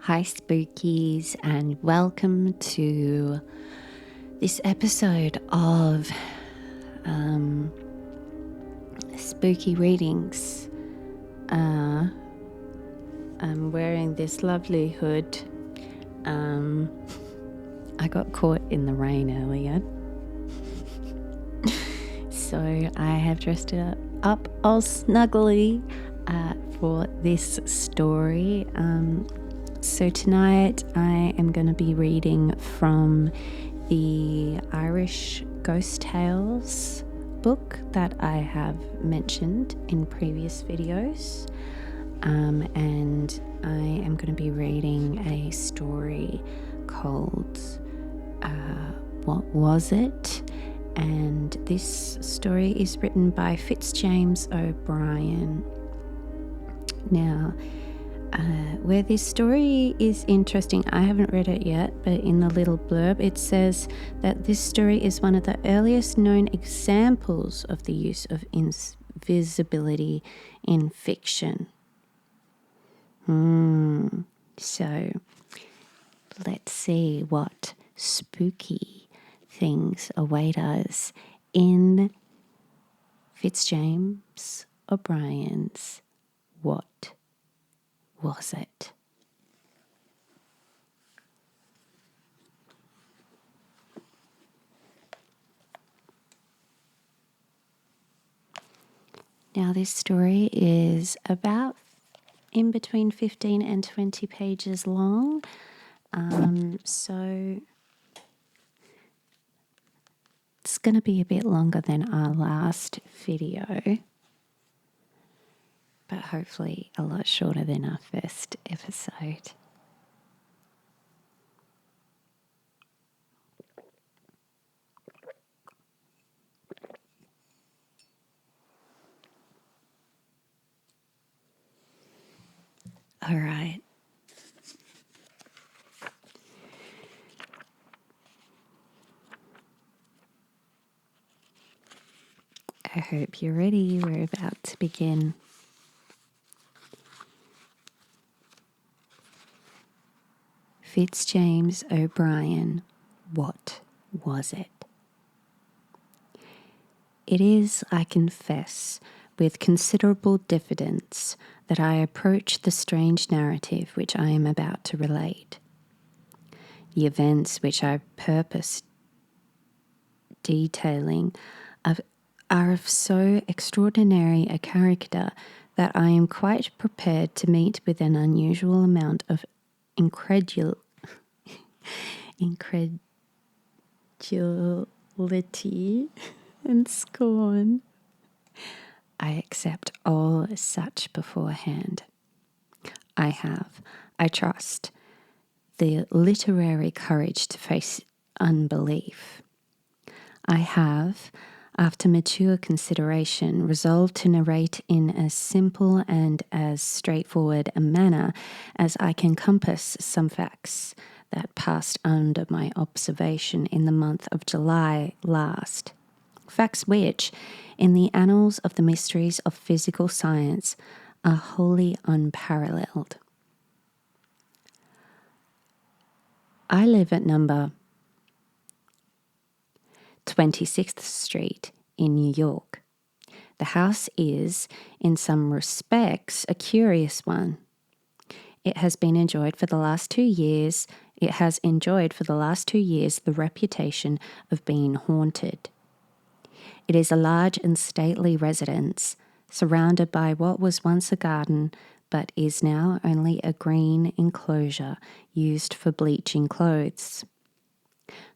Hi, spookies, and welcome to this episode of Spooky Readings. I'm wearing this lovely hood. I got caught in the rain earlier, so I have dressed it up all snuggly for this story. So tonight I am going to be reading from the Irish Ghost Tales book that I have mentioned in previous videos. And I am going to be reading a story called What Was It? And this story is written by Fitz-James O'Brien. Now, where this story is interesting, I haven't read it yet, but in the little blurb it says that this story is one of the earliest known examples of the use of invisibility in fiction. So let's see what spooky things await us in Fitz-James O'Brien's What Was It? Now, this story is about in between 15 and 20 pages long. So it's going to be a bit longer than our last video, but hopefully a lot shorter than our first episode. All right. I hope you're ready. We're about to begin. Fitz-James O'Brien, What Was It? It is, I confess, with considerable diffidence that I approach the strange narrative which I am about to relate. The events which I purpose detailing are of so extraordinary a character that I am quite prepared to meet with an unusual amount of incredulity and scorn. I accept all such beforehand. I have, I trust, the literary courage to face unbelief. I have, after mature consideration, resolved to narrate in as simple and as straightforward a manner as I can compass some facts that passed under my observation in the month of July last. Facts which, in the annals of the mysteries of physical science, are wholly unparalleled. I live at number 26th Street in New York. The house is, in some respects, a curious one. It has enjoyed for the last 2 years the reputation of being haunted. It is a large and stately residence, surrounded by what was once a garden, but is now only a green enclosure used for bleaching clothes.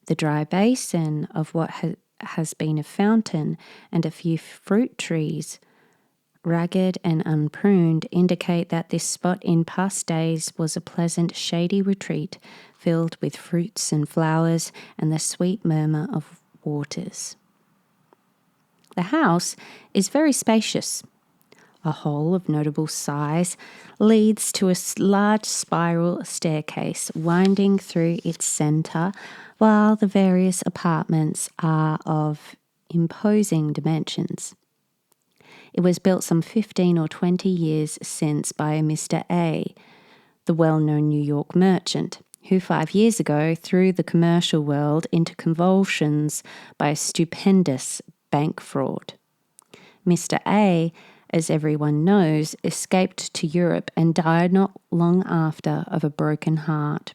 The dry basin of what has been a fountain and a few fruit trees, ragged and unpruned, indicate that this spot in past days was a pleasant, shady retreat filled with fruits and flowers and the sweet murmur of waters. The house is very spacious. A hall of notable size leads to a large spiral staircase winding through its centre, while the various apartments are of imposing dimensions. It was built some 15 or 20 years since by a Mr. A, the well-known New York merchant, who 5 years ago threw the commercial world into convulsions by a stupendous bank fraud. Mr. A, as everyone knows, escaped to Europe and died not long after of a broken heart.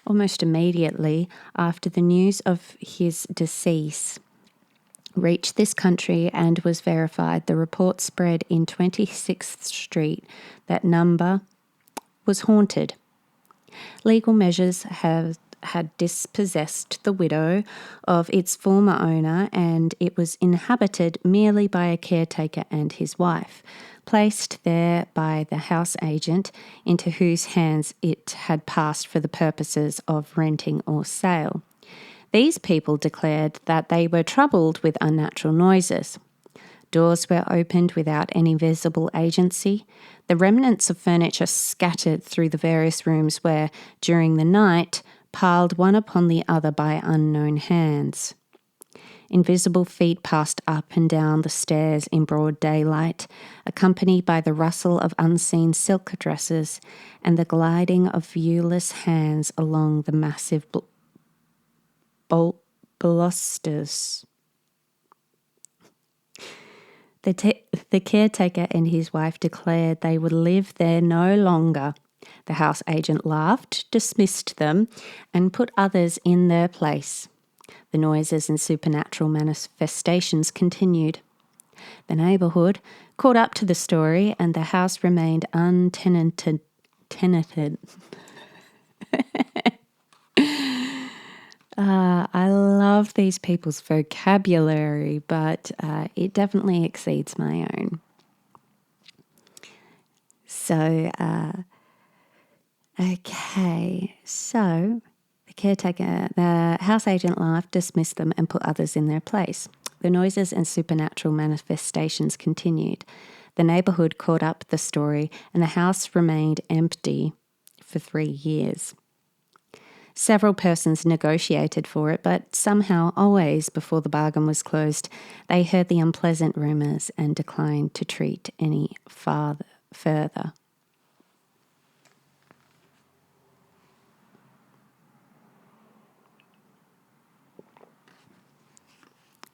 Almost immediately after the news of his decease reached this country and was verified, the report spread in 26th Street that number was haunted. Legal measures had dispossessed the widow of its former owner, and it was inhabited merely by a caretaker and his wife, placed there by the house agent into whose hands it had passed for the purposes of renting or sale. These people declared that they were troubled with unnatural noises. Doors were opened without any visible agency. The remnants of furniture scattered through the various rooms were, during the night, piled one upon the other by unknown hands. Invisible feet passed up and down the stairs in broad daylight, accompanied by the rustle of unseen silk dresses and the gliding of viewless hands along the massive balusters. The caretaker and his wife declared they would live there no longer. The house agent laughed, dismissed them, and put others in their place. The noises and supernatural manifestations continued. The neighbourhood caught up to the story, and the house remained untenanted. I love these people's vocabulary, but it definitely exceeds my own. So, the house agent laughed, dismissed them, and put others in their place. The noises and supernatural manifestations continued. The neighbourhood caught up the story, and the house remained empty for 3 years. Several persons negotiated for it, but somehow, always before the bargain was closed, they heard the unpleasant rumours and declined to treat any further.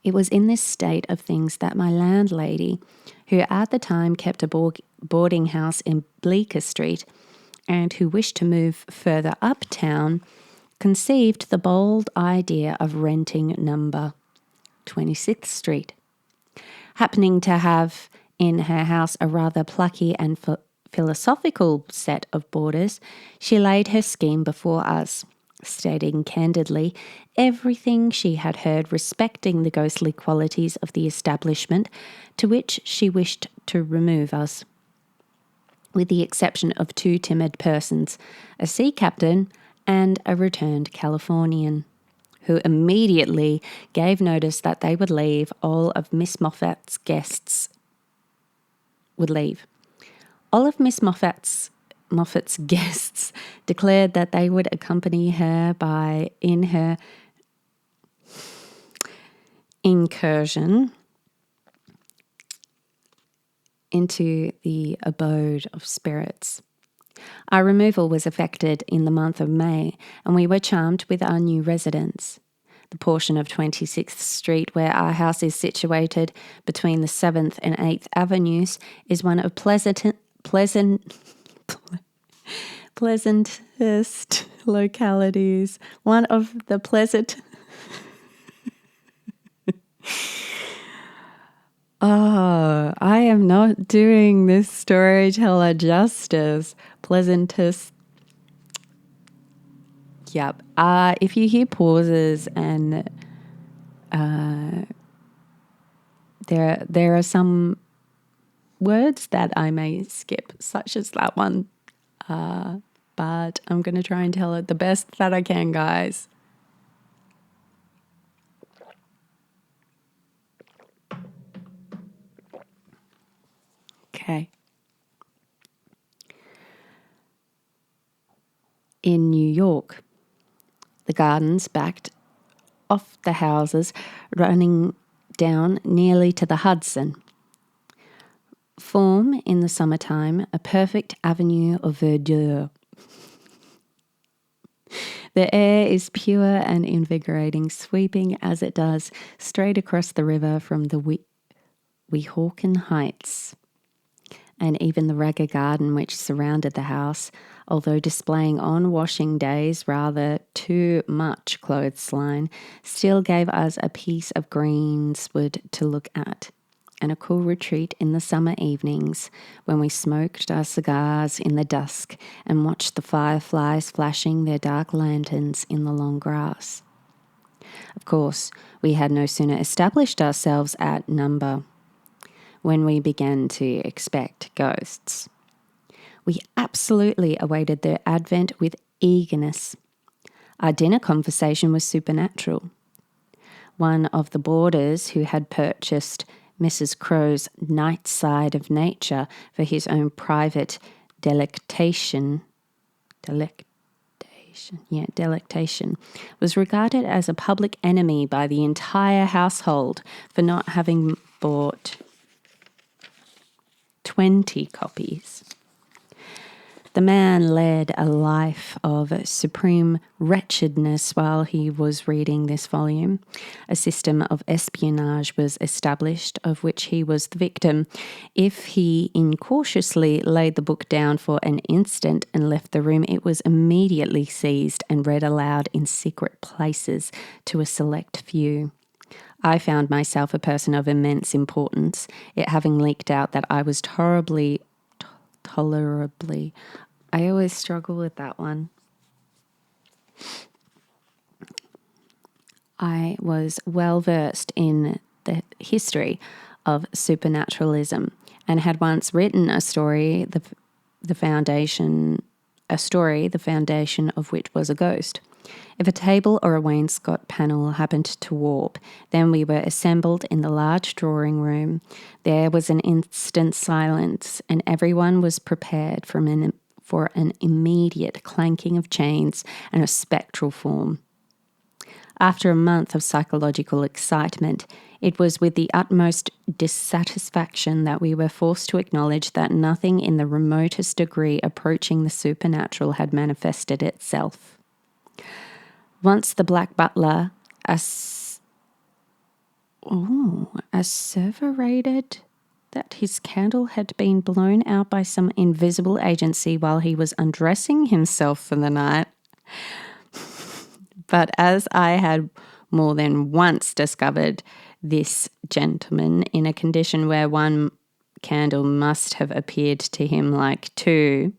It was in this state of things that my landlady, who at the time kept a boarding house in Bleecker Street and who wished to move further uptown, conceived the bold idea of renting number 26th Street. Happening to have in her house a rather plucky and philosophical set of boarders, she laid her scheme before us, stating candidly everything she had heard respecting the ghostly qualities of the establishment to which she wished to remove us, with the exception of 2 timid persons, a sea captain and a returned Californian, who immediately gave notice that they would leave. All of Miss Moffat's guests would leave. All of Miss Moffat's guests declared that they would accompany her in her incursion into the abode of spirits. Our removal was effected in the month of May, and we were charmed with our new residence. The portion of 26th Street where our house is situated between the 7th and 8th Avenues is one of pleasantest localities. One of the pleasant... I am not doing this storyteller justice. Pleasantest. Yep. If you hear pauses and there are some words that I may skip, such as that one. But I'm going to try and tell it the best that I can, guys. Okay. In New York, the gardens backed off the houses running down nearly to the Hudson. form in the summertime, a perfect avenue of verdure. The air is pure and invigorating, sweeping as it does straight across the river from the Weehawken Heights. And even the ragga garden which surrounded the house, although displaying on washing days rather too much clothesline, still gave us a piece of greensward to look at, and a cool retreat in the summer evenings when we smoked our cigars in the dusk and watched the fireflies flashing their dark lanterns in the long grass. Of course, we had no sooner established ourselves at number when we began to expect ghosts. We absolutely awaited their advent with eagerness. Our dinner conversation was supernatural. One of the boarders who had purchased Mrs. Crow's Night Side of Nature for his own private delectation, was regarded as a public enemy by the entire household for not having bought 20 copies. The man led a life of supreme wretchedness while he was reading this volume. A system of espionage was established, of which he was the victim. If he incautiously laid the book down for an instant and left the room, it was immediately seized and read aloud in secret places to a select few. I found myself a person of immense importance, it having leaked out that I was tolerably, I always struggle with that one. I was well versed in the history of supernaturalism and had once written a story, the foundation of which was a ghost. If a table or a wainscot panel happened to warp, then we were assembled in the large drawing room. There was an instant silence, and everyone was prepared for an immediate clanking of chains and a spectral form. After a month of psychological excitement, it was with the utmost dissatisfaction that we were forced to acknowledge that nothing in the remotest degree approaching the supernatural had manifested itself. Once the black butler asseverated that his candle had been blown out by some invisible agency while he was undressing himself for the night. But as I had more than once discovered this gentleman in a condition where one candle must have appeared to him like two,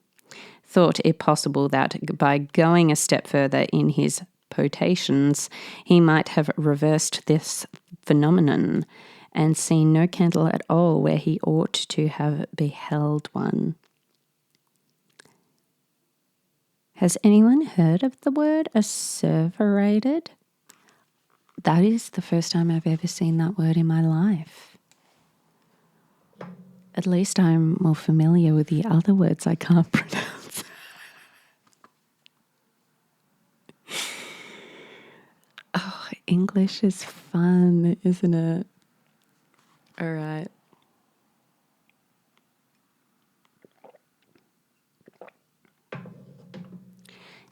thought it possible that by going a step further in his potations, he might have reversed this phenomenon and seen no candle at all where he ought to have beheld one. Has anyone heard of the word asseverated? That is the first time I've ever seen that word in my life. At least I'm more familiar with the other words I can't pronounce. Oh, English is fun, isn't it? All right.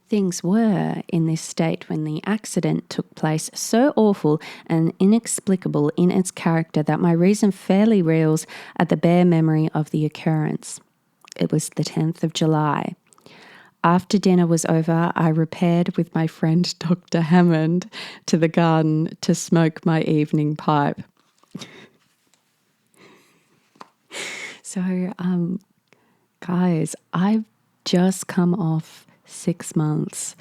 Things were in this state when the accident took place, so awful and inexplicable in its character that my reason fairly reels at the bare memory of the occurrence. It was the 10th of July. After dinner was over, I repaired with my friend Dr. Hammond to the garden to smoke my evening pipe. So, guys, I've just come off 6 months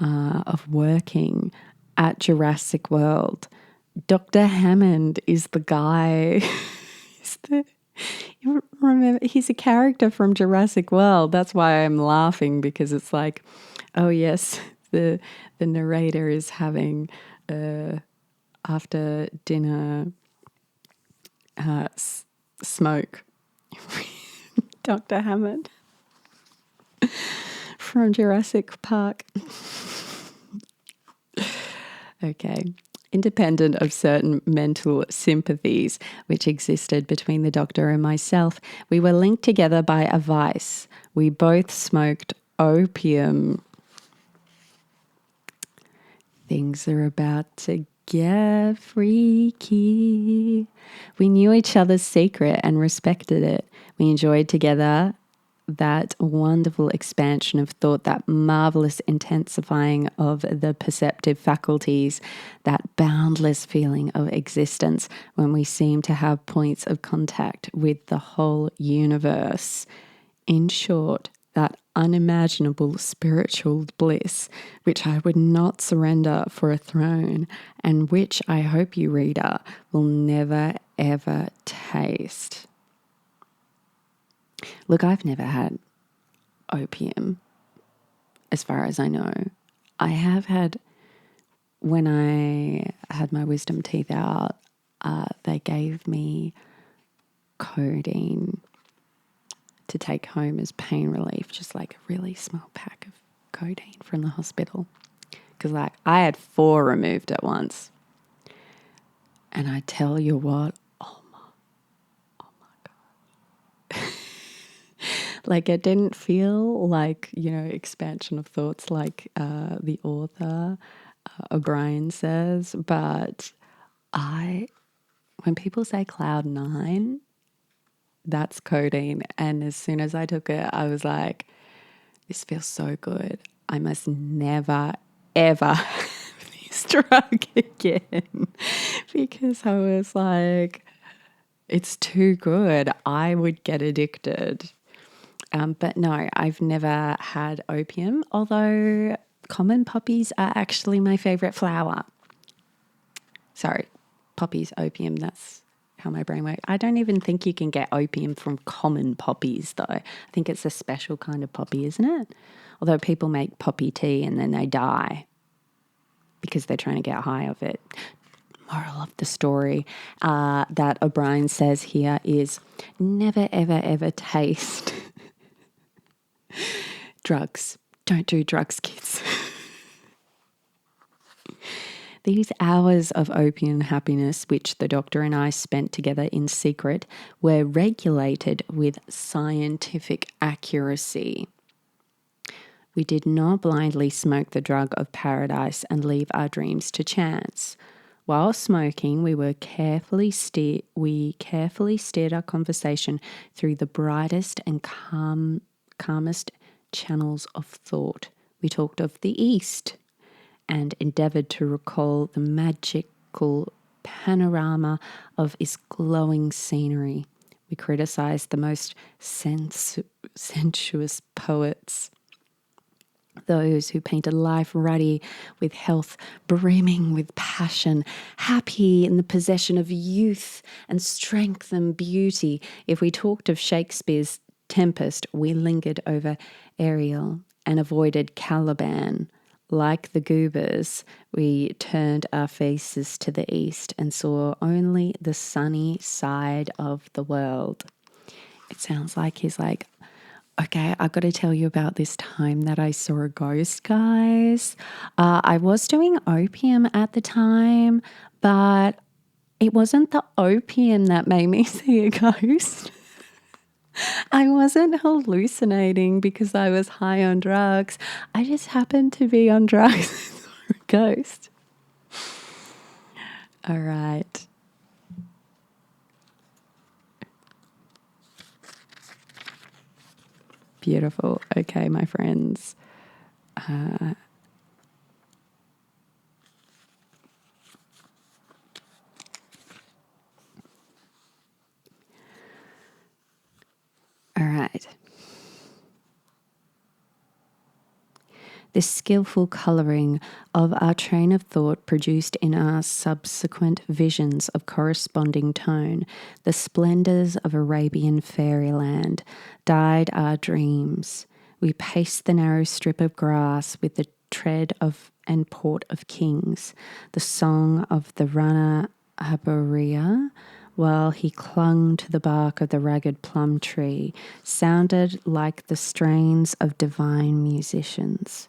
of working at Jurassic World. Dr. Hammond is the guy. Remember, he's a character from Jurassic World. That's why I'm laughing, because it's like, oh yes, the narrator is having after dinner smoke. Dr. Hammond from Jurassic Park. Okay. Independent of certain mental sympathies which existed between the doctor and myself, we were linked together by a vice. We both smoked opium. Things are about to get freaky. We knew each other's secret and respected it. We enjoyed together that wonderful expansion of thought, that marvelous intensifying of the perceptive faculties, that boundless feeling of existence when we seem to have points of contact with the whole universe. In short, that unimaginable spiritual bliss which I would not surrender for a throne, and which I hope you, reader, will never ever taste. Look, I've never had opium, as far as I know. I have had, when I had my wisdom teeth out, they gave me codeine to take home as pain relief, just like a really small pack of codeine from the hospital. Because I had 4 removed at once. And I tell you what, oh my God. Like, it didn't feel like, expansion of thoughts like the author O'Brien says, but when people say cloud 9, that's codeine. And as soon as I took it, I was like, this feels so good. I must never, ever have this drug again. Because I was like, it's too good. I would get addicted. But no, I've never had opium, although common poppies are actually my favorite flower. Sorry, poppies, opium, that's how my brain works. I don't even think you can get opium from common poppies, though. I think it's a special kind of poppy, isn't it? Although people make poppy tea and then they die because they're trying to get high of it. Moral of the story that O'Brien says here is never, ever, ever taste drugs. Don't do drugs, kids. These hours of opium happiness, which the doctor and I spent together in secret, were regulated with scientific accuracy. We did not blindly smoke the drug of paradise and leave our dreams to chance. While smoking, we carefully steered our conversation through the brightest and calmest channels of thought. We talked of the East and endeavoured to recall the magical panorama of its glowing scenery. We criticised the most sensuous poets, those who painted life ruddy with health, brimming with passion, happy in the possession of youth and strength and beauty. If we talked of Shakespeare's Tempest, we lingered over Ariel and avoided Caliban. Like the goobers, we turned our faces to the east and saw only the sunny side of the world. It sounds like he's like, okay, I've got to tell you about this time that I saw a ghost, guys. I was doing opium at the time, but it wasn't the opium that made me see a ghost. I wasn't hallucinating because I was high on drugs. I just happened to be on drugs and saw a ghost. All right. Beautiful. Okay, my friends. All right. The skillful colouring of our train of thought produced in our subsequent visions of corresponding tone the splendours of Arabian fairyland, dyed our dreams. We paced the narrow strip of grass with the tread of and port of kings, the song of the Rana Habaria, while he clung to the bark of the ragged plum tree, sounded like the strains of divine musicians.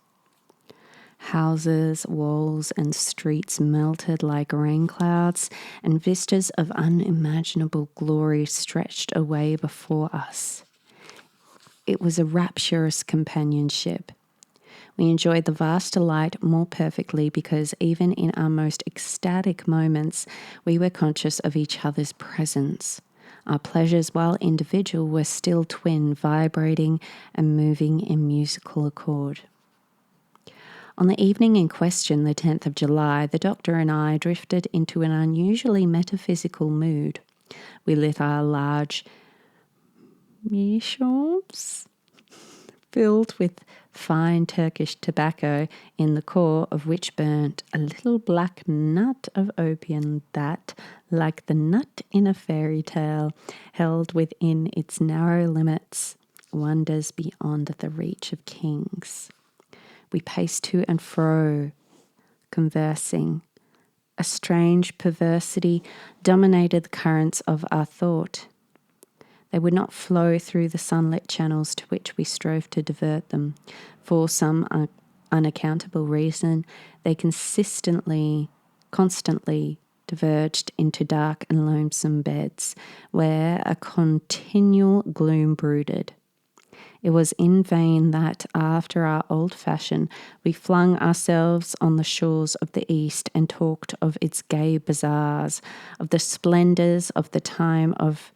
Houses, walls, and streets melted like rain clouds, and vistas of unimaginable glory stretched away before us. It was a rapturous companionship. We enjoyed the vast delight more perfectly because even in our most ecstatic moments, we were conscious of each other's presence. Our pleasures, while individual, were still twin, vibrating and moving in musical accord. On the evening in question, the 10th of July, the doctor and I drifted into an unusually metaphysical mood. We lit our large meerschaums filled with fine Turkish tobacco, in the core of which burnt a little black nut of opium that, like the nut in a fairy tale, held within its narrow limits wonders beyond the reach of kings. We paced to and fro, conversing. A strange perversity dominated the currents of our thought. They would not flow through the sunlit channels to which we strove to divert them. For some unaccountable reason, they constantly diverged into dark and lonesome beds, where a continual gloom brooded. It was in vain that, after our old fashion, we flung ourselves on the shores of the East and talked of its gay bazaars, of the splendours of the time of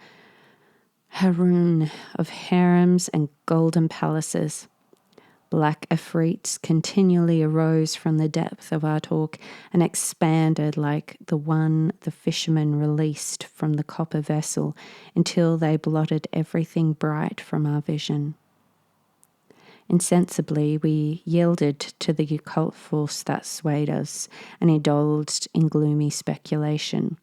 Harun, of harems and golden palaces. Black afrits continually arose from the depth of our talk and expanded like the one the fisherman released from the copper vessel until they blotted everything bright from our vision. Insensibly, we yielded to the occult force that swayed us and indulged in gloomy speculation.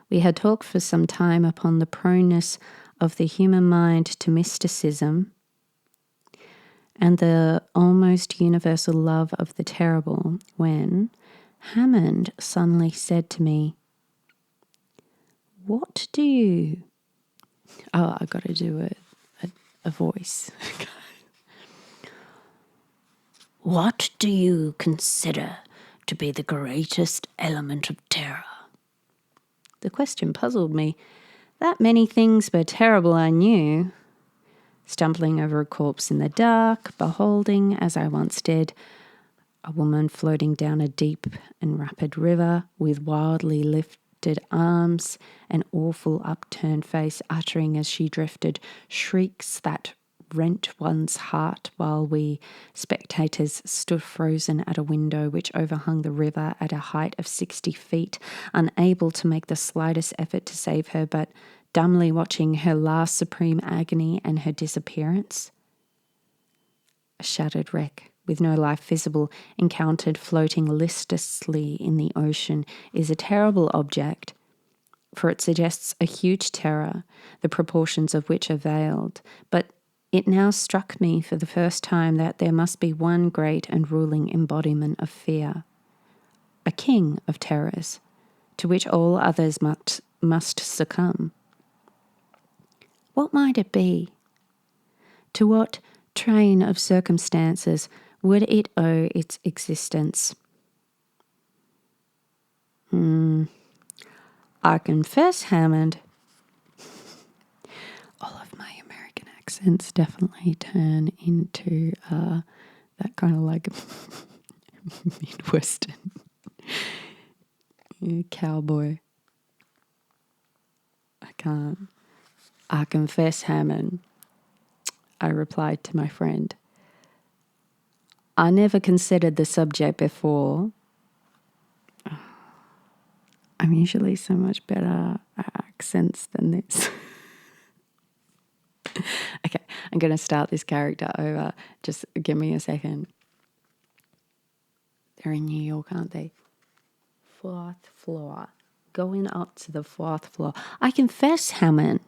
We had talked for some time upon the proneness of the human mind to mysticism and the almost universal love of the terrible, when Hammond suddenly said to me, "What do you..." Oh, I got to do a voice. "What do you consider to be the greatest element of terror?" The question puzzled me. That many things were terrible I knew. Stumbling over a corpse in the dark, beholding, as I once did, a woman floating down a deep and rapid river with wildly lifted arms, an awful upturned face, uttering as she drifted shrieks that rent one's heart, while we spectators stood frozen at a window which overhung the river at a height of 60 feet, unable to make the slightest effort to save her, but dumbly watching her last supreme agony and her disappearance. A shattered wreck, with no life visible, encountered floating listlessly in the ocean, is a terrible object, for it suggests a huge terror, the proportions of which are veiled, but it now struck me for the first time that there must be one great and ruling embodiment of fear, a king of terrors, to which all others must succumb. What might it be? To what train of circumstances would it owe its existence? I confess, Hammond, all of my American accents definitely turn into that kind of like Midwestern cowboy. I confess, Hammond, I replied to my friend. I never considered the subject before. I'm usually so much better at accents than this. Okay, I'm going to start this character over. Just give me a second. They're in New York, aren't they? 4th floor. Going up to the 4th floor. I confess, Hammond,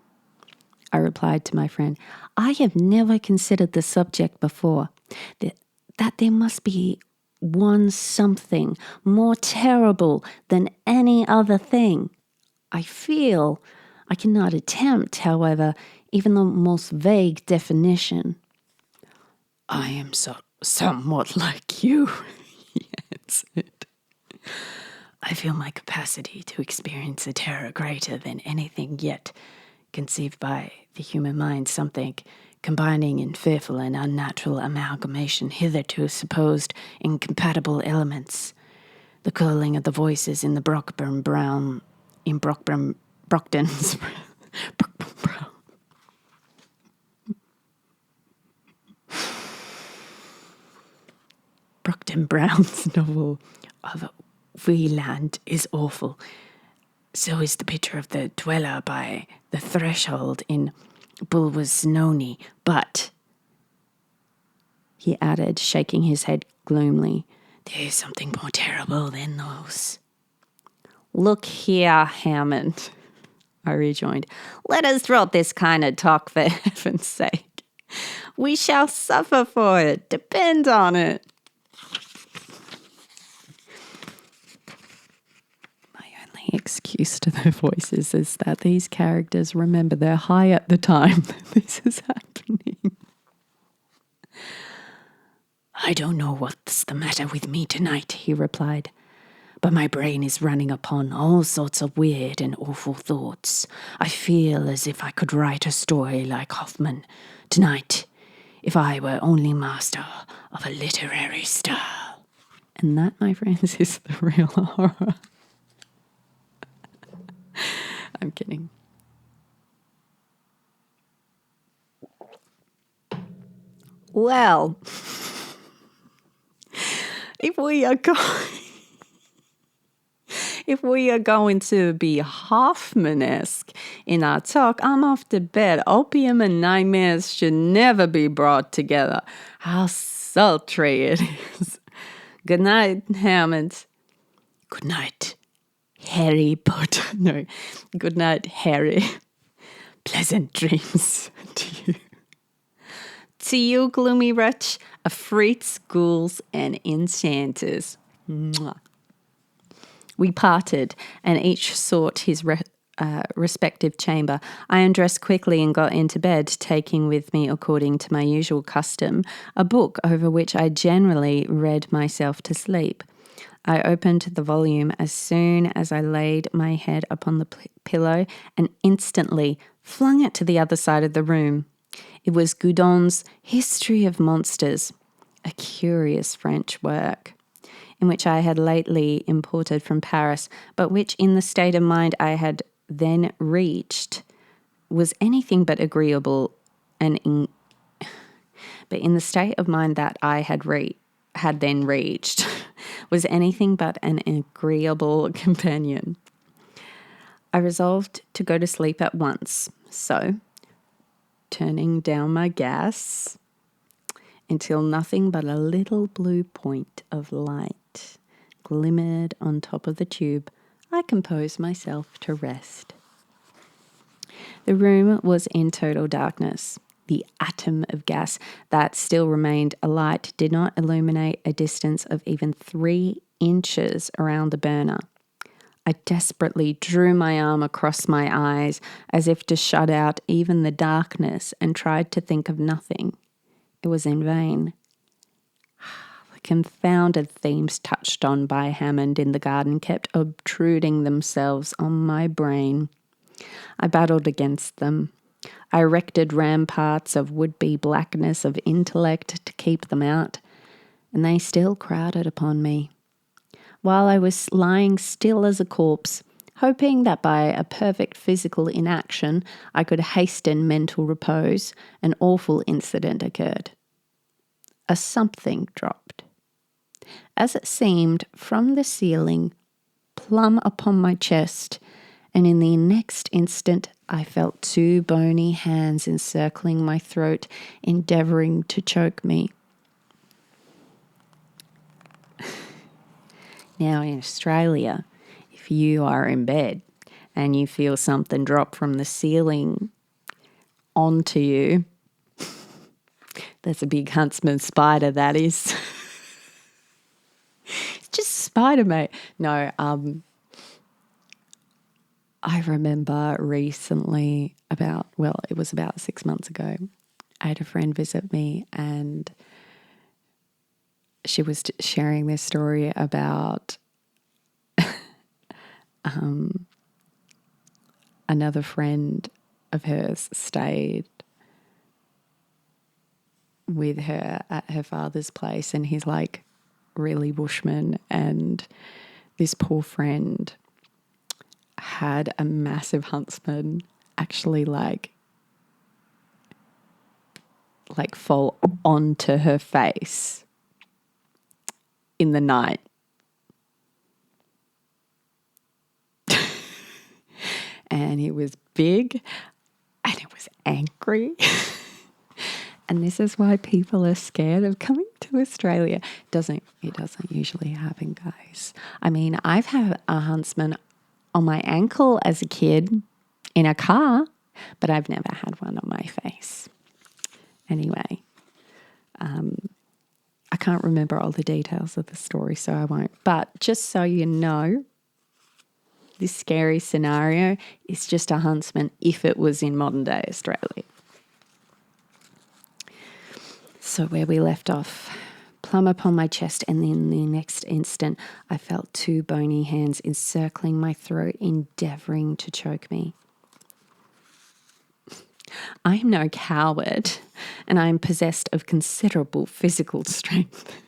I replied to my friend, I have never considered the subject before. That there must be one something more terrible than any other thing. I feel I cannot attempt, however, even the most vague definition. I am Somewhat like you, he answered. I feel my capacity to experience a terror greater than anything yet conceived by the human mind, something combining in fearful and unnatural amalgamation hitherto supposed incompatible elements. The curling of the voices in the Brockburn Brown, in Brockburn, Brockton's, Brockburn Brown. Brockton Brown's novel of Wieland is awful. So is the picture of the dweller by the threshold in Bulwer-Snowey. But, he added, shaking his head gloomily, there is something more terrible than those. Look here, Hammond, I rejoined. Let us drop this kind of talk for heaven's sake. We shall suffer for it, depend on it. My only excuse to their voices is that these characters remember they're high at the time that this is happening. I don't know what's the matter with me tonight, he replied, but my brain is running upon all sorts of weird and awful thoughts. I feel as if I could write a story like Hoffman tonight, if I were only master of a literary style. And that, my friends, is the real horror. I'm kidding. Well, if we are going to be Hoffman-esque in our talk, I'm off to bed. Opium and nightmares should never be brought together. How sultry it is. Good night, Hammond. Good night, Harry Potter. No, good night, Harry. Pleasant dreams to you. To you, gloomy wretch, afrits, ghouls, and enchanters. Mwah. We parted, and each sought his respective chamber. I undressed quickly and got into bed, taking with me, according to my usual custom, a book over which I generally read myself to sleep. I opened the volume as soon as I laid my head upon the pillow and instantly flung it to the other side of the room. It was Goudon's History of Monsters, a curious French work, in which I had lately imported from Paris, but which in the state of mind I had then reached was anything but agreeable but in the state of mind that I had then reached was anything but an agreeable companion. I resolved to go to sleep at once, so, turning down my gas until nothing but a little blue point of light glimmered on top of the tube, I composed myself to rest. The room was in total darkness. The atom of gas that still remained alight did not illuminate a distance of even 3 inches around the burner. I desperately drew my arm across my eyes as if to shut out even the darkness and tried to think of nothing. It was in vain. The confounded themes touched on by Hammond in the garden kept obtruding themselves on my brain. I battled against them. I erected ramparts of would-be blackness of intellect to keep them out, and they still crowded upon me. While I was lying still as a corpse, hoping that by a perfect physical inaction I could hasten mental repose, an awful incident occurred. A something dropped. As it seemed, from the ceiling, plumb upon my chest, and in the next instant I felt 2 bony hands encircling my throat, endeavouring to choke me. Now in Australia, if you are in bed and you feel something drop from the ceiling onto you, that's a big huntsman spider, that is. It's just a spider, mate. No, I remember recently it was about 6 months ago, I had a friend visit me and she was sharing this story about another friend of hers stayed with her at her father's place, and he's like really bushman, and this poor friend had a massive huntsman actually like fall onto her face in the night. And it was big and it was angry. And this is why people are scared of coming to Australia. It doesn't usually happen, guys. I mean, I've had a huntsman on my ankle as a kid in a car, but I've never had one on my face. Anyway, I can't remember all the details of the story, so I won't. But just so you know, this scary scenario is just a huntsman if it was in modern day Australia. So where we left off, plumb upon my chest, and then the next instant I felt two bony hands encircling my throat, endeavouring to choke me. I am no coward, and I am possessed of considerable physical strength.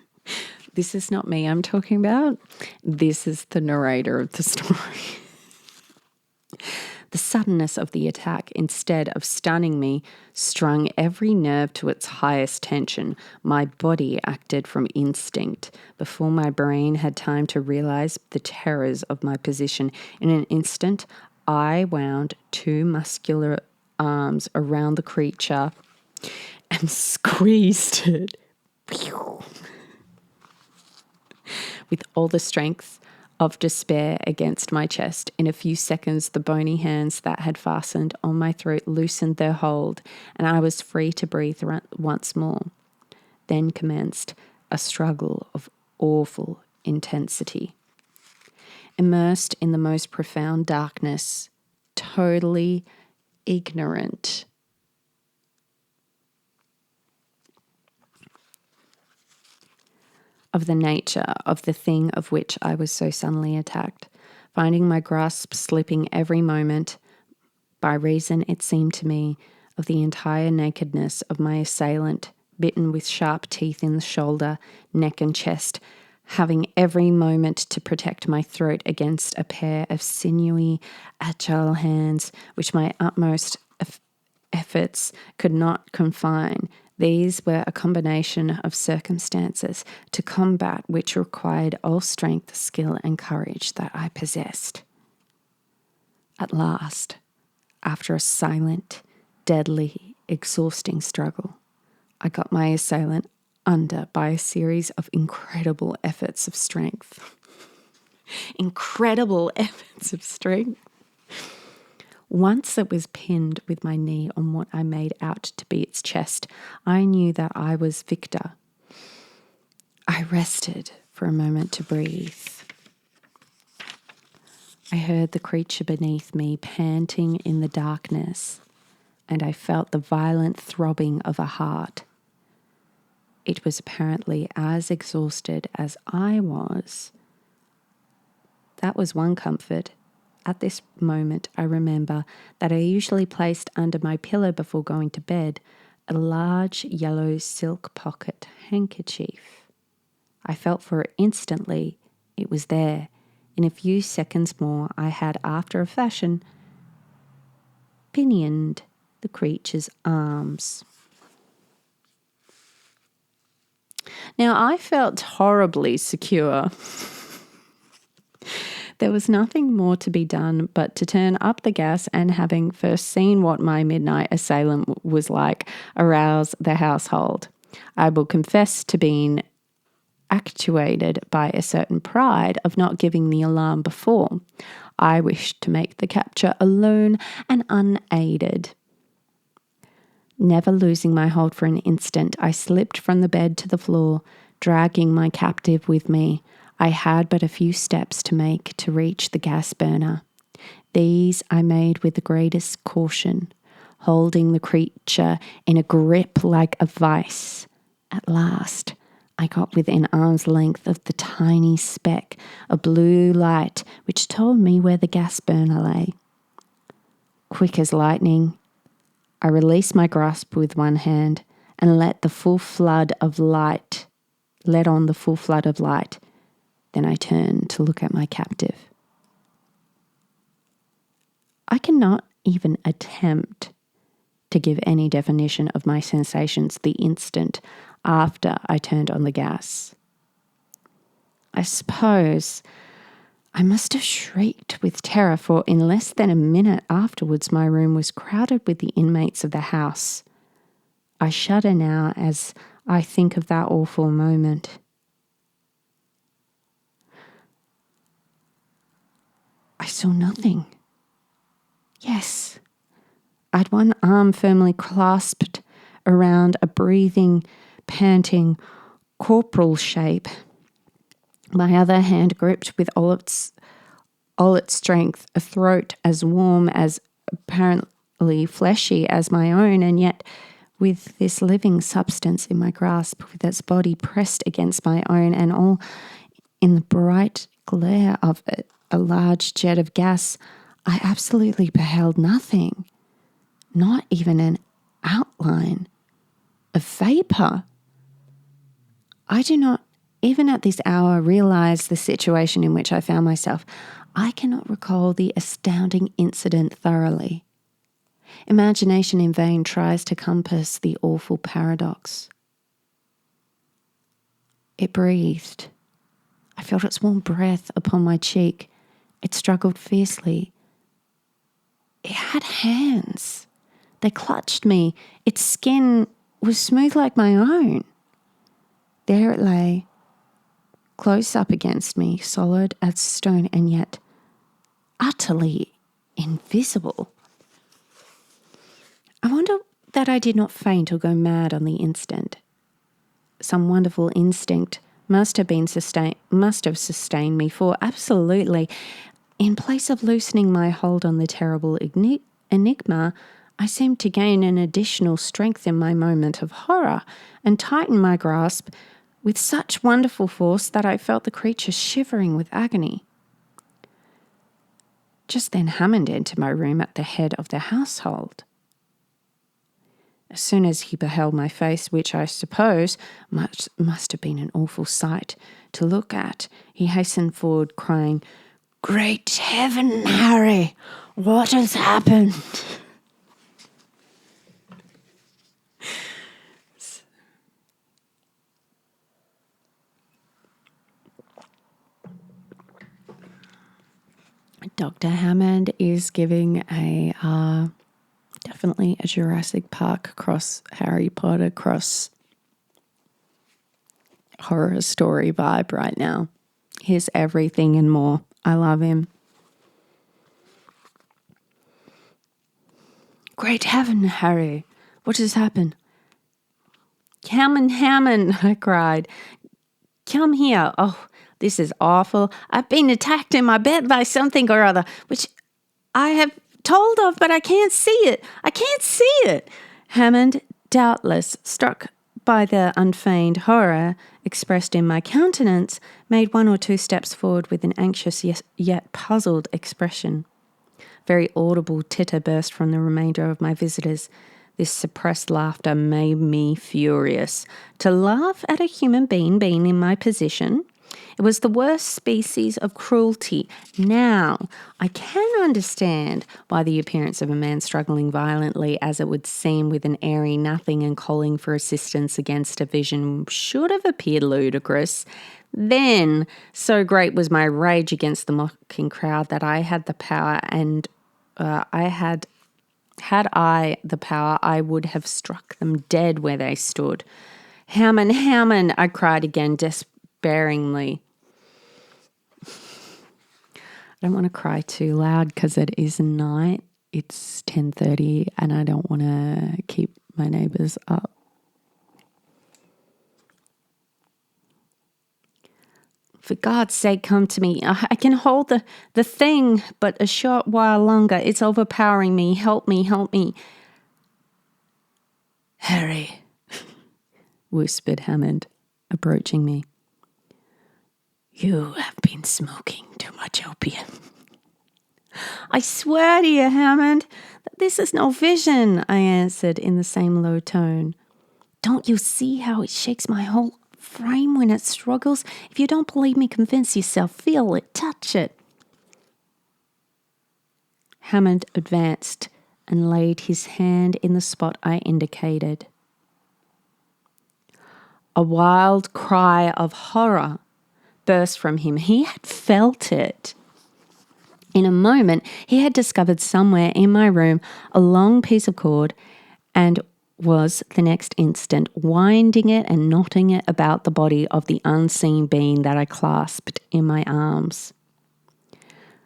This is not me I'm talking about. This is the narrator of the story. The suddenness of the attack, instead of stunning me, strung every nerve to its highest tension. My body acted from instinct. Before my brain had time to realize the terrors of my position, in an instant, I wound two muscular arms around the creature and squeezed it with all the strength of despair against my chest. In a few seconds, the bony hands that had fastened on my throat loosened their hold, and I was free to breathe once more. Then commenced a struggle of awful intensity. Immersed in the most profound darkness, totally ignorant of the nature of the thing of which I was so suddenly attacked, finding my grasp slipping every moment, by reason, it seemed to me, of the entire nakedness of my assailant, bitten with sharp teeth in the shoulder, neck and chest, having every moment to protect my throat against a pair of sinewy, agile hands, which my utmost efforts could not confine. These were a combination of circumstances to combat which required all strength, skill, and courage that I possessed. At last, after a silent, deadly, exhausting struggle, I got my assailant under by a series of incredible efforts of strength. Incredible efforts of strength. Once it was pinned with my knee on what I made out to be its chest, I knew that I was victor. I rested for a moment to breathe. I heard the creature beneath me panting in the darkness, and I felt the violent throbbing of a heart. It was apparently as exhausted as I was. That was one comfort. At this moment, I remember that I usually placed under my pillow before going to bed a large yellow silk pocket handkerchief. I felt for it instantly. It was there. In a few seconds more, I had, after a fashion, pinioned the creature's arms. Now, I felt horribly secure. There was nothing more to be done but to turn up the gas and, having first seen what my midnight assailant was like, arouse the household. I will confess to being actuated by a certain pride of not giving the alarm before. I wished to make the capture alone and unaided. Never losing my hold for an instant, I slipped from the bed to the floor, dragging my captive with me. I had but a few steps to make to reach the gas burner. These I made with the greatest caution, holding the creature in a grip like a vice. At last, I got within arm's length of the tiny speck of blue light which told me where the gas burner lay. Quick as lightning, I released my grasp with one hand and let on the full flood of light. Then I turned to look at my captive. I cannot even attempt to give any definition of my sensations the instant after I turned on the gas. I suppose I must have shrieked with terror, for in less than a minute afterwards my room was crowded with the inmates of the house. I shudder now as I think of that awful moment. I saw nothing. Yes, I'd one arm firmly clasped around a breathing, panting, corporal shape. My other hand gripped with all its strength a throat as warm, as apparently fleshy as my own, and yet with this living substance in my grasp, with its body pressed against my own, and all in the bright glare of a large jet of gas, I absolutely beheld nothing, not even an outline of vapour. I do not, even at this hour, realise the situation in which I found myself. I cannot recall the astounding incident thoroughly. Imagination in vain tries to compass the awful paradox. It breathed. I felt its warm breath upon my cheek. It struggled fiercely. It had hands. They clutched me. Its skin was smooth like my own. There it lay, close up against me, solid as stone, and yet utterly invisible. I wonder that I did not faint or go mad on the instant. Some wonderful instinct must have sustained me, for absolutely, in place of loosening my hold on the terrible enigma, I seemed to gain an additional strength in my moment of horror and tighten my grasp with such wonderful force that I felt the creature shivering with agony. Just then Hammond entered my room at the head of the household. As soon as he beheld my face, which I suppose must have been an awful sight to look at, he hastened forward, crying, "Great heaven, Harry, what has happened?" Dr. Hammond is giving definitely a Jurassic Park cross Harry Potter cross horror story vibe right now. Here's everything and more. I love him. Great heaven, Harry, what has happened? Hammond, I cried. Come here. Oh, this is awful. I've been attacked in my bed by something or other, which I have told of, but I can't see it. Hammond, doubtless struck by the unfeigned horror expressed in my countenance, made 1 or 2 steps forward with an anxious yet puzzled expression. Very audible titter burst from the remainder of my visitors. This suppressed laughter made me furious. To laugh at a human being in my position, it was the worst species of cruelty. Now, I can understand why the appearance of a man struggling violently, as it would seem, with an airy nothing and calling for assistance against a vision should have appeared ludicrous. Then, so great was my rage against the mocking crowd that I had the power Had I the power, I would have struck them dead where they stood. Hammond, I cried again despairingly. I don't want to cry too loud because it is night. It's 10:30 and I don't want to keep my neighbours up. For God's sake, come to me. I can hold the thing, but a short while longer. It's overpowering me. Help me. Harry, whispered Hammond. approaching me. You have been smoking too much opium. I swear to you, Hammond, that this is no vision, I answered in the same low tone. Don't you see how it shakes my whole frame when it struggles? If you don't believe me, convince yourself. Feel it, touch it. Hammond advanced and laid his hand in the spot I indicated. A wild cry of horror burst from him. He had felt it. In a moment, he had discovered somewhere in my room a long piece of cord and was the next instant winding it and knotting it about the body of the unseen being that I clasped in my arms.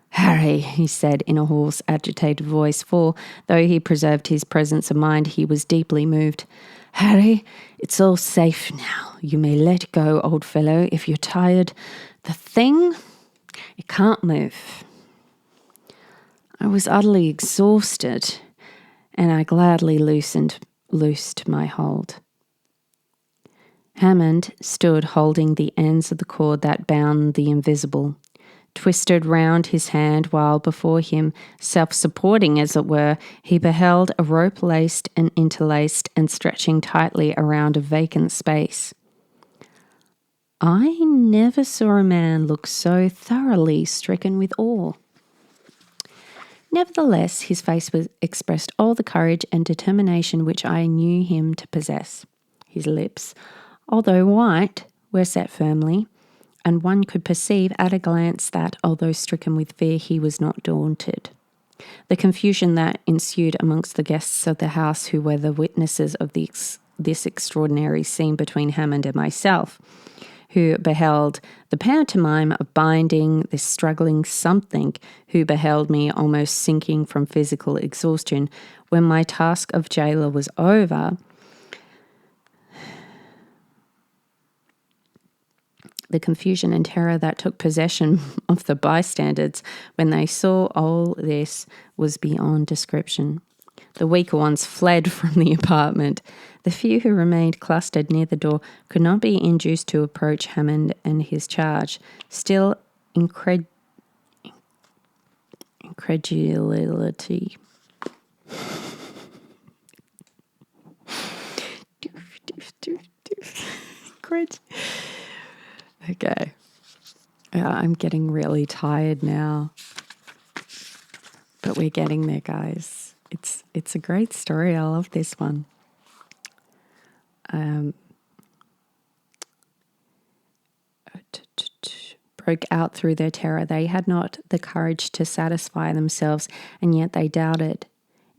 Harry, he said in a hoarse, agitated voice, for though he preserved his presence of mind, he was deeply moved. Harry, it's all safe now. You may let go, old fellow, if you're tired. The thing, it can't move. I was utterly exhausted, and I gladly loosed my hold. Hammond stood holding the ends of the cord that bound the invisible, twisted round his hand, while before him, self-supporting as it were, he beheld a rope laced and interlaced and stretching tightly around a vacant space. I never saw a man look so thoroughly stricken with awe. Nevertheless, his face expressed all the courage and determination which I knew him to possess. His lips, although white, were set firmly, and one could perceive at a glance that, although stricken with fear, he was not daunted. The confusion that ensued amongst the guests of the house, who were the witnesses of this extraordinary scene between Hammond and myself, who beheld the pantomime of binding this struggling something, who beheld me almost sinking from physical exhaustion, when my task of jailer was over, the confusion and terror that took possession of the bystanders when they saw all this was beyond description. The weaker ones fled from the apartment. The few who remained clustered near the door could not be induced to approach Hammond and his charge. Still, incredulity. Okay. I'm getting really tired now. But we're getting there, guys. It's a great story. I love this one. Broke out through their terror. They had not the courage to satisfy themselves, and yet they doubted.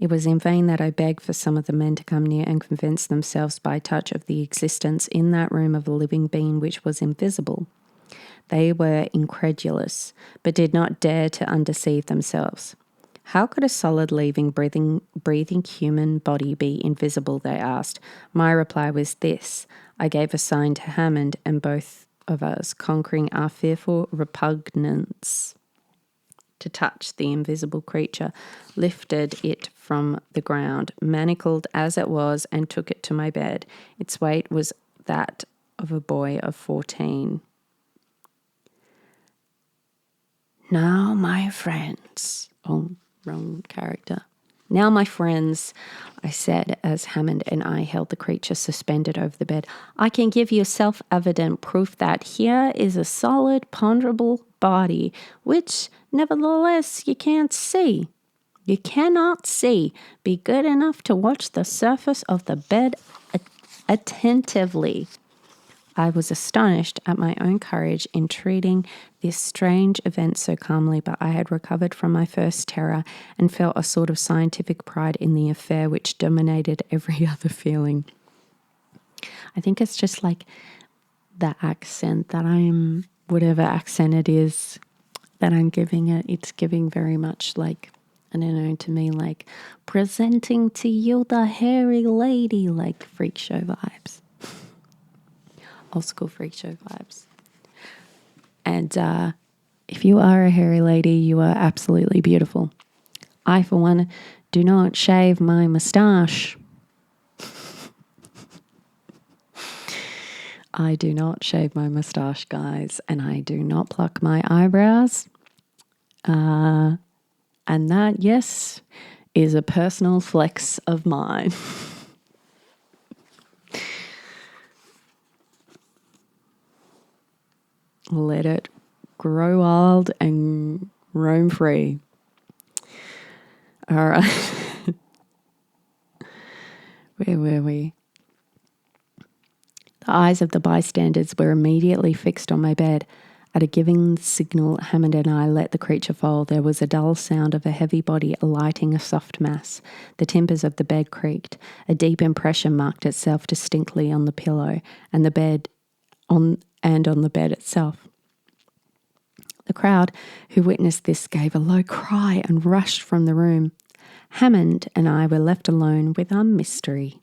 It was in vain that I begged for some of the men to come near and convince themselves by touch of the existence in that room of a living being which was invisible. They were incredulous, but did not dare to undeceive themselves. How could a solid, living, breathing human body be invisible, they asked. My reply was this. I gave a sign to Hammond, and both of us, conquering our fearful repugnance to touch the invisible creature, lifted it from the ground, manacled as it was, and took it to my bed. Its weight was that of a boy of 14. Now, my friends... Oh, wrong character. Now, my friends, I said as Hammond and I held the creature suspended over the bed, I can give you self-evident proof that here is a solid, ponderable body, which, nevertheless, you can't see. You cannot see. Be good enough to watch the surface of the bed attentively. I was astonished at my own courage in treating this strange event so calmly, but I had recovered from my first terror and felt a sort of scientific pride in the affair which dominated every other feeling. I think it's just like the accent that whatever accent it is that I'm giving it, it's giving very much like, I don't know, to me, like presenting to you the hairy lady, like freak show vibes. Old school freak show vibes. And if you are a hairy lady, you are absolutely beautiful. I, for one, do not shave my moustache. I do not shave my moustache, guys, and I do not pluck my eyebrows. And that, yes, is a personal flex of mine. Let it grow wild and roam free. All right. Where were we? The eyes of the bystanders were immediately fixed on my bed. At a given signal, Hammond and I let the creature fall. There was a dull sound of a heavy body alighting a soft mass. The timbers of the bed creaked. A deep impression marked itself distinctly on the pillow and the bed on the bed itself. The crowd who witnessed this gave a low cry and rushed from the room. Hammond and I were left alone with our mystery.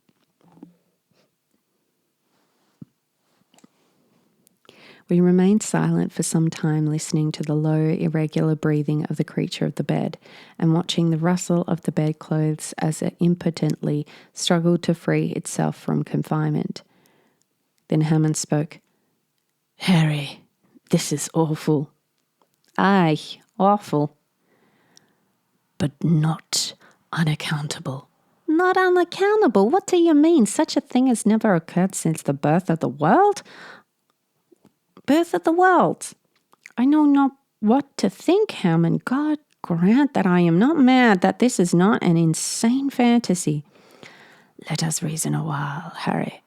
We remained silent for some time, listening to the low, irregular breathing of the creature of the bed and watching the rustle of the bedclothes as it impotently struggled to free itself from confinement. Then Hammond spoke. "Harry, this is awful." "Aye, awful." "But not unaccountable." "Not unaccountable? What do you mean? Such a thing has never occurred since the birth of the world?" "Birth of the world? I know not what to think, Hammond. God grant that I am not mad, that this is not an insane fantasy." "Let us reason a while, Harry.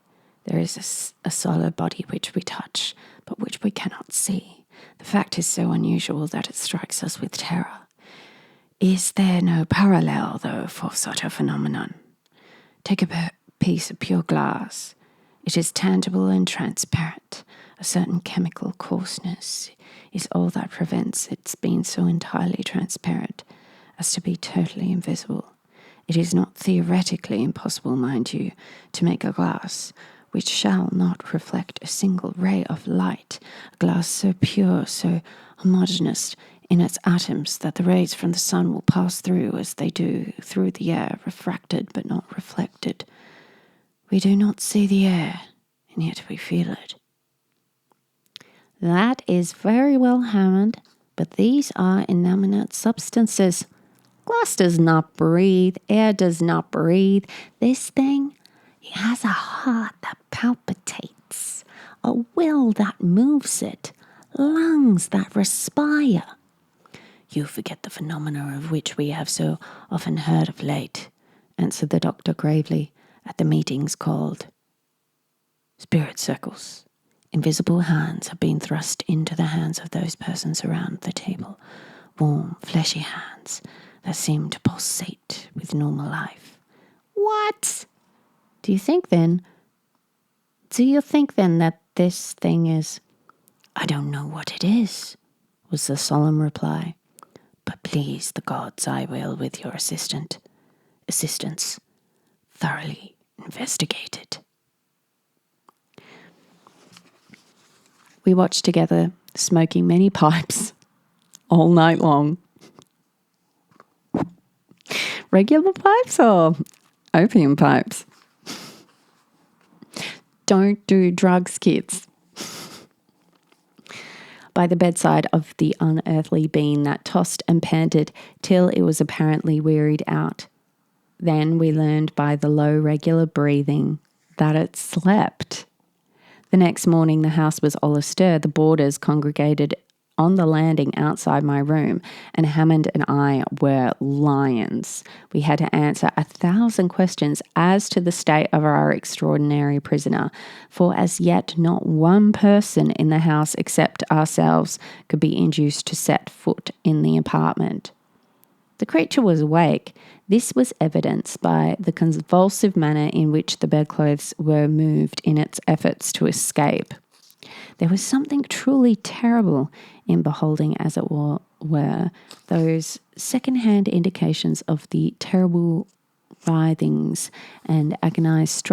There is a solid body which we touch, but which we cannot see. The fact is so unusual that it strikes us with terror. Is there no parallel, though, for such a phenomenon? Take a piece of pure glass. It is tangible and transparent. A certain chemical coarseness is all that prevents its being so entirely transparent as to be totally invisible. It is not theoretically impossible, mind you, to make a glass which shall not reflect a single ray of light, a glass so pure, so homogeneous in its atoms that the rays from the sun will pass through as they do through the air, refracted but not reflected. We do not see the air, and yet we feel it." "That is very well, Hammond, but these are inanimate substances. Glass does not breathe. Air does not breathe. This thing, it has a heart that palpitates, a will that moves it, lungs that respire." "You forget the phenomena of which we have so often heard of late," answered the doctor gravely, "at the meetings called spirit circles. Invisible hands have been thrust into the hands of those persons around the table, warm, fleshy hands that seem to pulsate with normal life." "What? Do you think then that this thing is—" "I don't know what it is," was the solemn reply. "But please the gods, I will, with your assistance, thoroughly investigate it." We watched together, smoking many pipes all night long. Regular pipes or opium pipes? Don't do drugs, kids. By the bedside of the unearthly being that tossed and panted till it was apparently wearied out. Then we learned by the low, regular breathing that it slept. The next morning, the house was all astir. The boarders congregated on the landing outside my room, and Hammond and I were lions. We had to answer 1,000 questions as to the state of our extraordinary prisoner, for as yet not one person in the house except ourselves could be induced to set foot in the apartment. The creature was awake. This was evidenced by the convulsive manner in which the bedclothes were moved in its efforts to escape. There was something truly terrible in beholding, as it were, those second-hand indications of the terrible writhings and agonized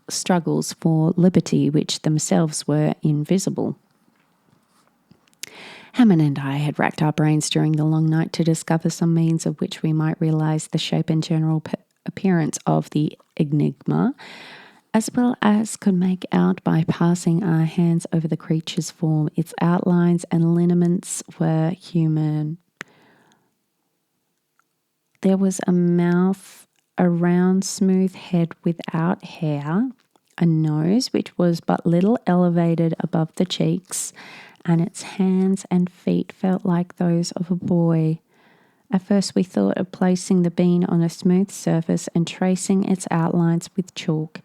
struggles for liberty which themselves were invisible. Hammond and I had racked our brains during the long night to discover some means of which we might realize the shape and general appearance of the enigma, as well as could make out by passing our hands over the creature's form. Its outlines and lineaments were human. There was a mouth, a round, smooth head without hair, a nose which was but little elevated above the cheeks, and its hands and feet felt like those of a boy. At first we thought of placing the being on a smooth surface and tracing its outlines with chalk,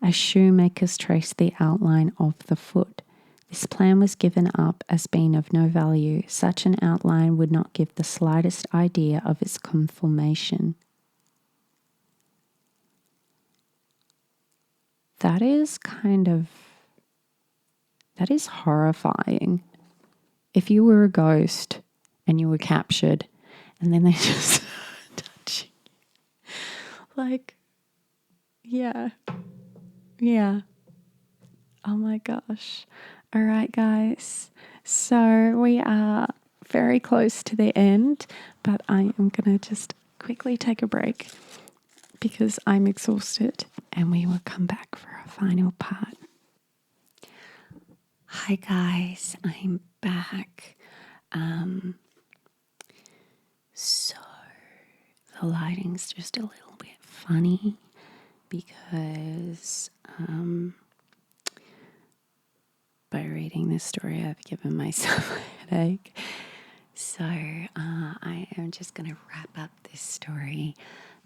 as shoemakers trace the outline of the foot. This plan was given up as being of no value. Such an outline would not give the slightest idea of its conformation. That is horrifying. If you were a ghost and you were captured and then they just touching you. Like, yeah. Oh my gosh. All right, guys. So we are very close to the end, but I am going to just quickly take a break because I'm exhausted, and we will come back for a final part. Hi, guys. I'm back. So the lighting's just a little bit funny because by reading this story, I've given myself a headache. So I am just going to wrap up this story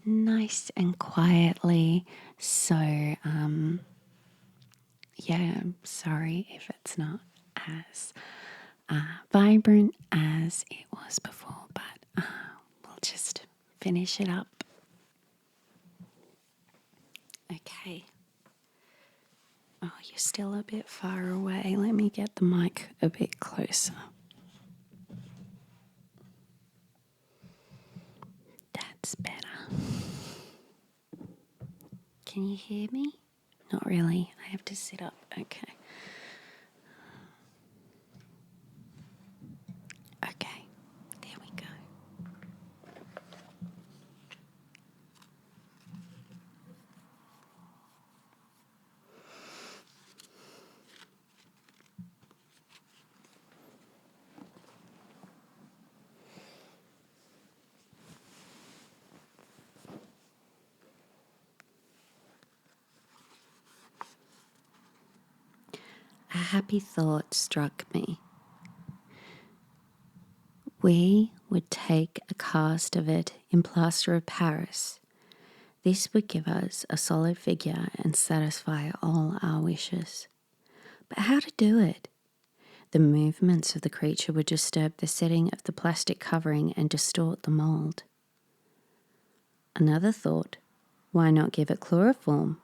nice and quietly. So, I'm sorry if it's not as vibrant as it was before, but we'll just finish it up. Okay. Oh, you're still a bit far away. Let me get the mic a bit closer. That's better. Can you hear me? Not really. I have to sit up. Okay. Okay. There we go. A happy thought struck me. We would take a cast of it in plaster of Paris. This would give us a solid figure and satisfy all our wishes. But how to do it? The movements of the creature would disturb the setting of the plastic covering and distort the mould. Another thought, why not give it chloroform?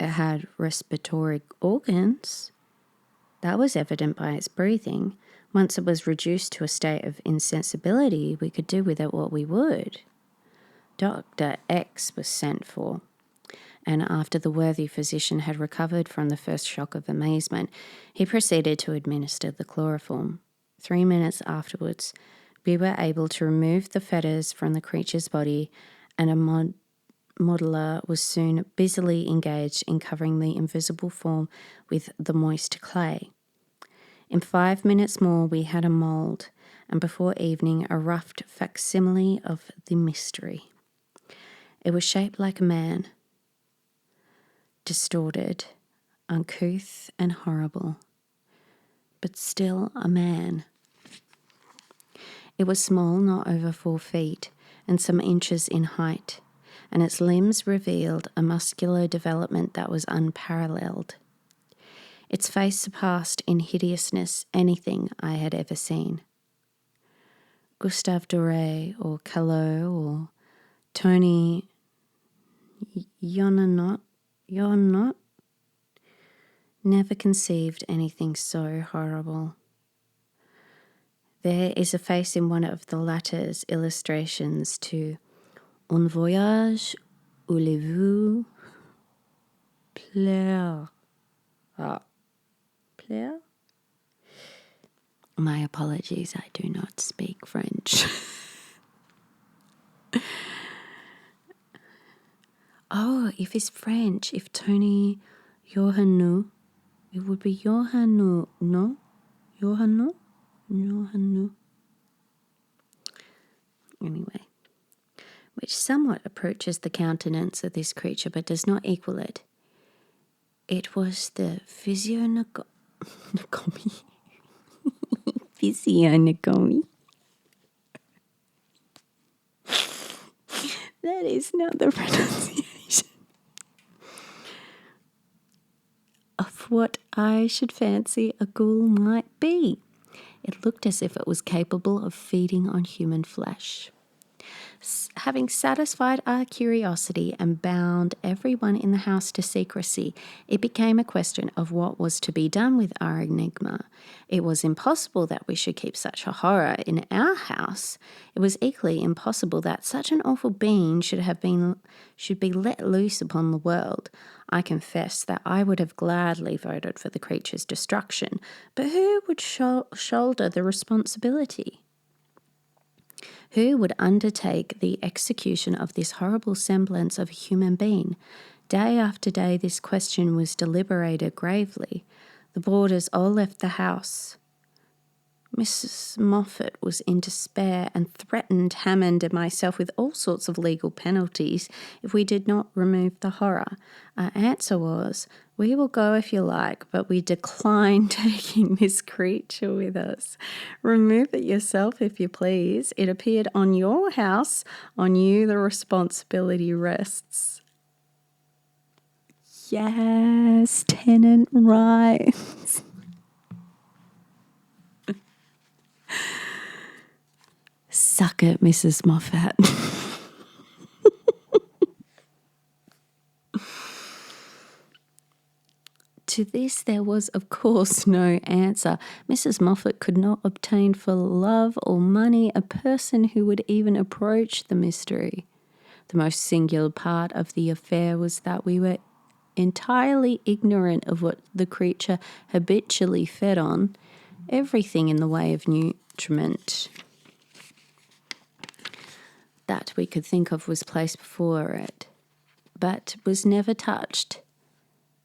It had respiratory organs. That was evident by its breathing. Once it was reduced to a state of insensibility, we could do with it what we would. Dr. X was sent for, and after the worthy physician had recovered from the first shock of amazement, he proceeded to administer the chloroform. 3 minutes afterwards, we were able to remove the fetters from the creature's body, and a modeller was soon busily engaged in covering the invisible form with the moist clay. In 5 minutes more we had a mould, and before evening a roughed facsimile of the mystery. It was shaped like a man, distorted, uncouth and horrible, but still a man. It was small, not over 4 feet, and some inches in height, and its limbs revealed a muscular development that was unparalleled. Its face surpassed in hideousness anything I had ever seen. Gustave Doré or Callot or Tony Yonanot never conceived anything so horrible. There is a face in one of the latter's illustrations to Un voyage où les vues plaire. Plaire? My apologies, I do not speak French. Oh, if it's French, if Tony Yohannu, it would be Yohannu, no? Yohannu? Yohannu. Anyway, which somewhat approaches the countenance of this creature but does not equal it. It was the physiognomy. Physiognomy. That is not the pronunciation of what I should fancy a ghoul might be. It looked as if it was capable of feeding on human flesh. Having satisfied our curiosity and bound everyone in the house to secrecy, it became a question of what was to be done with our enigma. It was impossible that we should keep such a horror in our house. It was equally impossible that such an awful being should be let loose upon the world. I confess that I would have gladly voted for the creature's destruction, but who would shoulder the responsibility? Who would undertake the execution of this horrible semblance of a human being? Day after day this question was deliberated gravely. The boarders all left the house. Mrs. Moffat was in despair and threatened Hammond and myself with all sorts of legal penalties if we did not remove the horror. Our answer was, "We will go if you like, but we decline taking this creature with us. Remove it yourself if you please. It appeared on your house. On you the responsibility rests." Yes, tenant rights. Suck it, Mrs. Moffat. To this there was, of course, no answer. Mrs. Moffat could not obtain for love or money a person who would even approach the mystery. The most singular part of the affair was that we were entirely ignorant of what the creature habitually fed on. Everything in the way of nutriment that we could think of was placed before it, but was never touched.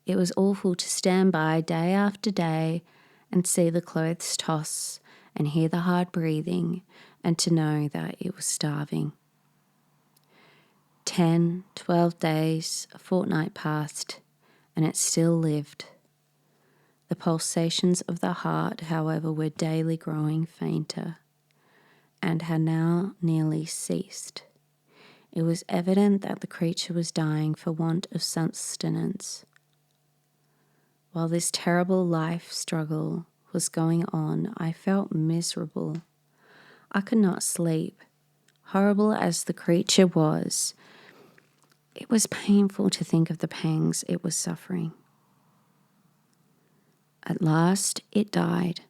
It was awful to stand by day after day and see the clothes toss and hear the hard breathing and to know that it was starving. 10, 12 days, a fortnight passed, and it still lived. The pulsations of the heart, however, were daily growing fainter and had now nearly ceased. It was evident that the creature was dying for want of sustenance. While this terrible life struggle was going on, I felt miserable. I could not sleep. Horrible as the creature was, it was painful to think of the pangs it was suffering. At last it died.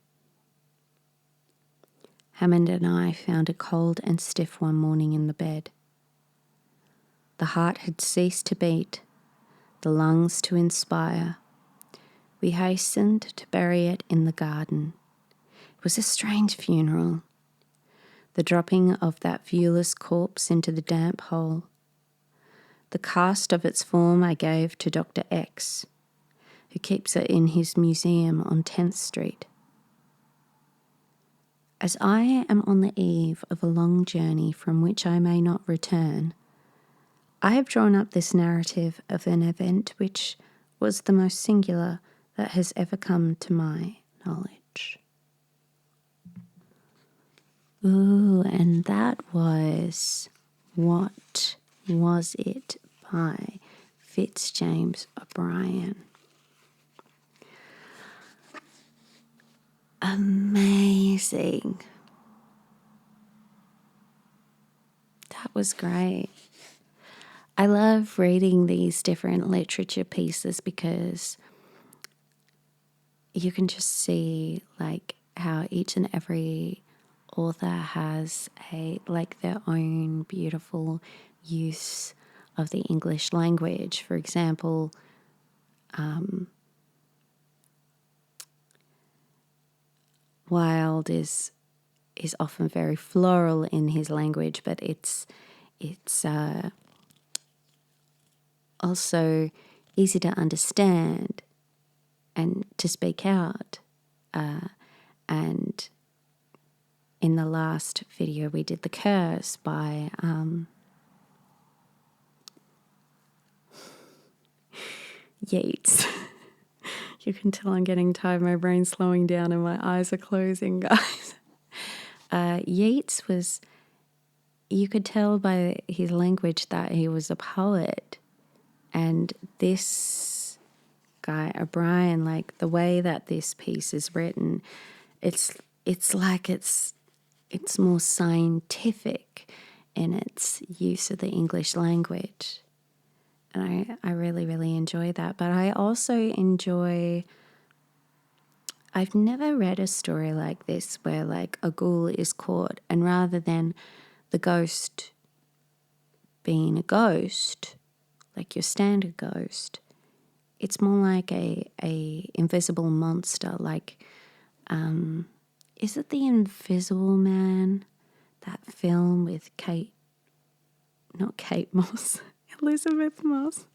Hammond and I found it cold and stiff one morning in the bed. The heart had ceased to beat, the lungs to inspire. We hastened to bury it in the garden. It was a strange funeral, the dropping of that viewless corpse into the damp hole. The cast of its form I gave to Dr. X, who keeps it in his museum on 10th Street. As I am on the eve of a long journey from which I may not return, I have drawn up this narrative of an event which was the most singular that has ever come to my knowledge. Ooh, and that was What Was It by Fitz-James O'Brien. Amazing. That was great. I love reading these different literature pieces because you can just see like how each and every author has their own beautiful use of the English language. For example, Wilde is often very floral in his language, but it's also easy to understand and to speak out. And in the last video we did The Curse by Yeats. You can tell I'm getting tired, my brain's slowing down and my eyes are closing, guys. Yeats was, you could tell by his language that he was a poet. And this guy, O'Brien, like the way that this piece is written, it's like it's more scientific in its use of the English language. And I really, really enjoy that. But I also enjoy, I've never read a story like this where like a ghoul is caught, and rather than the ghost being a ghost, like your standard ghost, it's more like a invisible monster. Like, is it The Invisible Man? That film with not Kate Moss, Elizabeth Moss.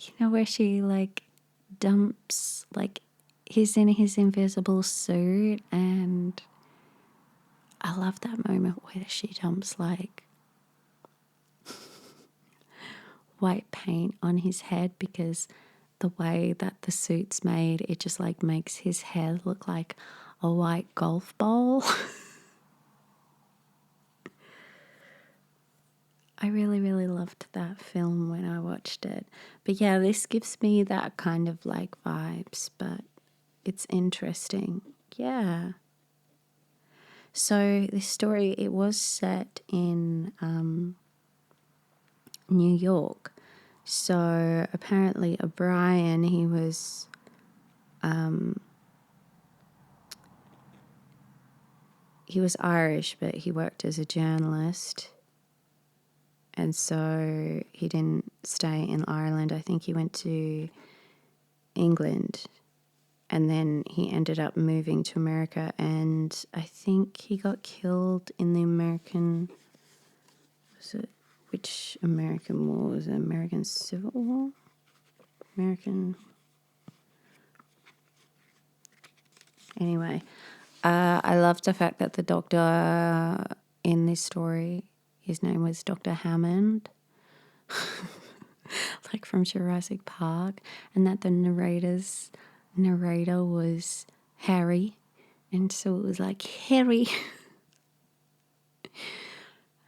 You know, where she like dumps, like he's in his invisible suit, and I love that moment where she dumps like white paint on his head, because the way that the suit's made, it just like makes his head look like a white golf ball. I really, really loved that film when I watched it. But yeah, this gives me that kind of like vibes, but it's interesting. Yeah. So this story, it was set in New York. So apparently O'Brien, he was Irish, but he worked as a journalist. And so he didn't stay in Ireland. I think he went to England, and then he ended up moving to America, and I think he got killed in the American, which American War? Was it American Civil War? Anyway, I love the fact that the doctor in this story, his name was Dr. Hammond, like from Jurassic Park, and that the narrator was Harry, and so it was like Harry.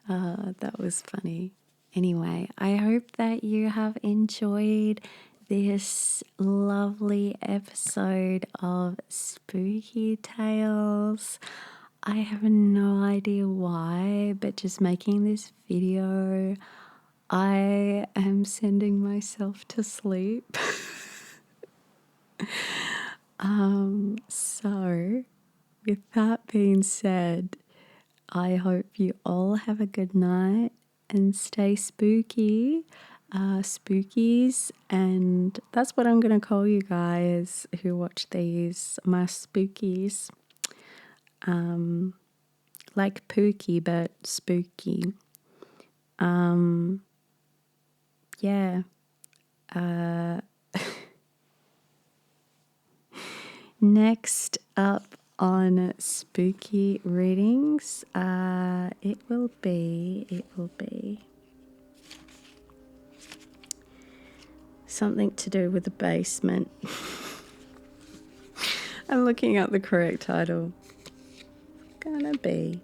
That was funny. Anyway, I hope that you have enjoyed this lovely episode of Spooky Tales. I have no idea why, but just making this video, I am sending myself to sleep. So with that being said, I hope you all have a good night and stay spooky, spookies, and that's what I'm going to call you guys who watch these, my spookies. Like Pookie, but spooky. Yeah. Next up on spooky readings, it will be something to do with the basement. I'm looking up the correct title. Gonna be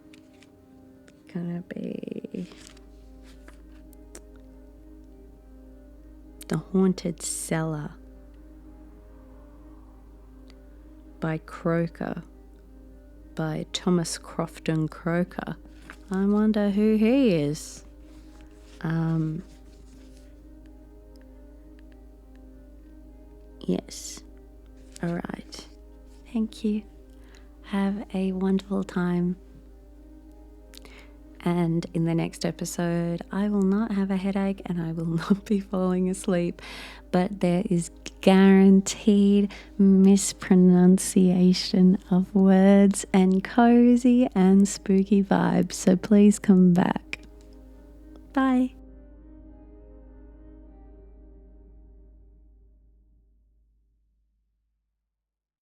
The Haunted Cellar by Croker, by Thomas Crofton Croker. I wonder who he is. Yes. All right. Thank you. Have a wonderful time. And in the next episode, I will not have a headache and I will not be falling asleep. But there is guaranteed mispronunciation of words and cozy and spooky vibes. So please come back. Bye.